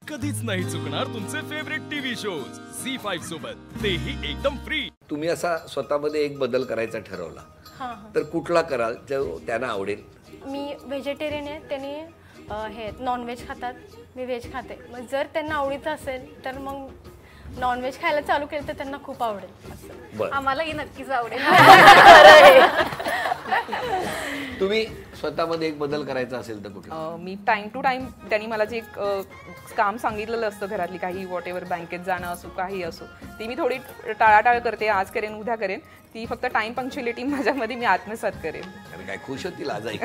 कधीच नाही चुकणार तुमचे फेवरेट टीव्ही शोज झी5 सोबत, तेही एकदम फ्री। तुम्ही असा स्वतःमध्ये एक बदल करायचा ठरवला तर कुठला कराल जो त्यांना आवडेल? मी व्हेजिटेरियन आहे, त्यांनी हे नॉनव्हेज खातात, मी व्हेज खाते। मग जर त्यांना आवडीचं असेल तर मग नॉनव्हेज खायला चालू केलं तर त्यांना खूप आवडेल असं। आम्हालाही नक्कीच आवडेल। तुम्ही स्वतःमध्ये एक बदल करायचा असेल तर कुठला? मी टाइम टू टाइम त्यांनी मला जे एक काम सांगितलेलं असतं घरातली काही वॉट एव्हर, बँकेत जाणं असो काही असो, ती मी थोडी टाळाटाळ करते, आज करेन उद्या करेन, ती फक्त टाइम पंक्च्युअलिटी माझ्यामध्ये मी आत्मसात करेन। आणि काय खुश होतील आज ऐक।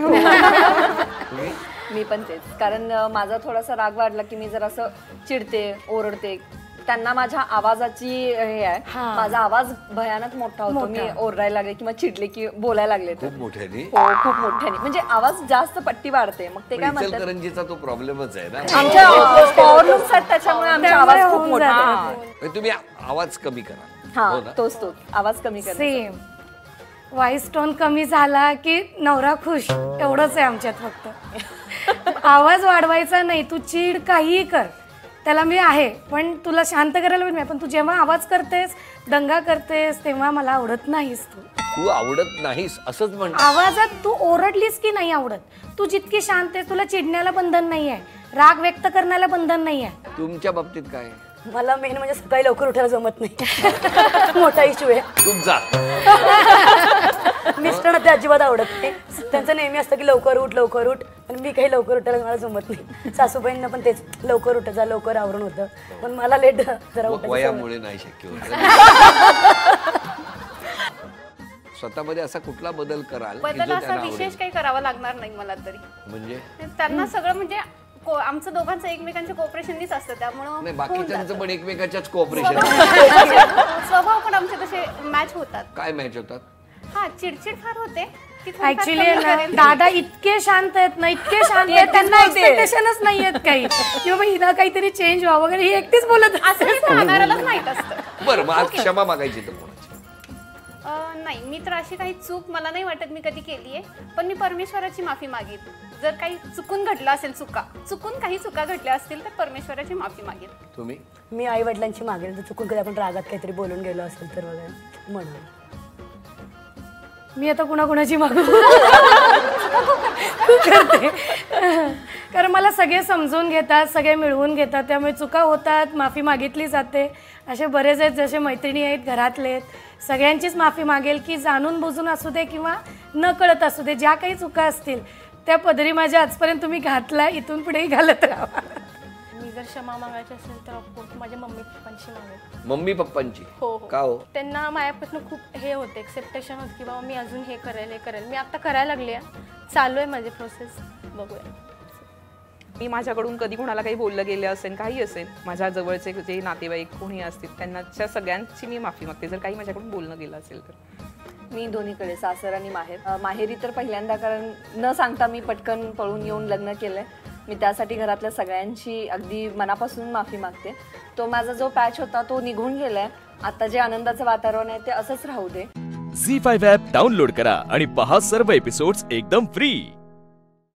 मी पण तेच, कारण माझा थोडासा राग वाढला की मी जर असं चिडते ओरडते, त्यांना माझ्या आवाजाची हे आहे, माझा आवाज भयानक मोठा होतो, मी ओरडायला लागले किंवा चिडले की बोलायला लागले खूप मोठ्याने, हो खूप मोठ्याने, म्हणजे आवाज जास्त पट्टी वाढते। मग ते काय म्हणतात, इचलकरंजीचा तो प्रॉब्लेमच आहे ना, आमच्या पॉवरलूम्स आहेत त्याच्यामुळे आमचा आवाज खूप मोठा आहे। तुम्ही आवाज कमी करा। हा तोच आवाज कमी करा। सेम व्हॉइस टोन कमी झाला की नवरा खुश, एवढंच आहे आमच्यात फक्त। आवाज वाढवायचा नाही, तू चिड काहीही कर, त्याला मी आहे, पण तुला शांत करायला पण पण तू जेव्हा आवाज करतेस, दंगा करतेस, तेव्हा मला आवडत नाहीस। तू आवडत नाहीस असंच म्हण। आवाजात तू ओरडलीस की नाही आवडत, तू जितकी शांत आहेस तुला चिडण्याला बंधन नाही आहे, राग व्यक्त करण्याला बंधन नाही आहे। तुमच्या बाबतीत काय? मला मेन म्हणजे सकाळी लवकर उठायला जमत नाही, मोठा इश्यू आहे तुमचा। मिस्टरांना ते अजिबात आवडत नाही, त्यांचं नेहमी असतं की लवकर उठ, पण मी काही लवकर उठायला मला जमत नाही। सासूबाईंना पण तेच, लवकर उठ जा, लवकर आवरून होतं, पण मला लेट जरा वयामुळे नाही शक्य होत। स्वतःमध्ये असा कुठला बदल कराल? बदल असा विशेष काही करावा लागणार नाही मला तरी, म्हणजे त्यांना सगळं म्हणजे आमचं दोघांचं एकमेकांच्या कोऑपरेशननीच असतं, त्यामुळे बाकीच्यांचं पण एकमेकाच्याच कोऑपरेशन, स्वभाव पण आमचे तसे मॅच होतात। काय मॅच होतात? हा, चिडचिड फार होते ऍक्च्युली दादा इतके शांत आहेत ना, इतके शांत आहेत, त्यांना एक्सपेक्टेशनच नाही आहेत काही किंवा हिला काहीतरी चेंज व्हावं वगैरे, ही एकटीच बोलत असं राहणाऱ्यालाच माहित असतं। बरं, मग आज क्षमा मागायची तर कोणाची? नाही, मी तर अशी काही चूक मला नाही वाटत मी कधी केली आहे, पण मी परमेश्वराची माफी मागेन। जर काही चुकून घडलं असेल, चुकून काही चुका घडल्या असतील तर परमेश्वराची माफी मागेन। तुम्ही? मी आई वडिलांची मागेन, जर चुकून कधी आपण रागात काहीतरी बोलून गेलो असेल तर वगैरे म्हणून। मी आता कुणाकुणाची मागू करते, कारण मला सगळे समजून घेतात, सगळे मिळवून घेतात, त्यामुळे चुका होतात, माफी मागितली जाते। असे बरेच आहेत, जसे मैत्रिणी आहेत, घरातले आहेत, सगळ्यांचीच माफी मागेल की जाणून बुजून असू दे किंवा न कळत असू दे, ज्या काही चुका असतील त्या पदरी माझ्या आजपर्यंत तुम्ही घातला, इथून पुढेही घालत राहा। मी जर क्षमा मागायची असेल तर ऑफकोर्स माझ्या मम्मी पप्पांशी मागेल। मम्मी पप्पांची? हो। का हो? त्यांना माझ्यापासून खूप हे होते, एक्सेप्टेशन होते की बाबा मी अजून हे करेल, मी आता करायला लागले, चालू आहे माझी प्रोसेस, बघूया। मी माझ्याकडून कधी कोणाला काही बोललं गेलं असेल, काही असेल, माझ्या जवळचे जे नातेवाईक कोणी असतील त्यांच्या सगळ्यांची मी माफी मागते जर काही माझ्याकडून बोलणं गेलं असेल तर। मी दोन्हीकडे, सासर आणि माहेर। माहेरी तर पहिल्यांदा, कारण न सांगता मी पटकन पळून येऊन लग्न केलंय, मी त्यासाठी घरातल्या सगळ्यांची अगदी मनापासून माफी मागते। तो माझा जो पॅच होता तो निघून गेलाय, आता जे आनंदाचं वातावरण आहे ते असंच राहू दे। झी5 ॲप डाउनलोड करा आणि पहा सर्व एपिसोड्स एकदम फ्री।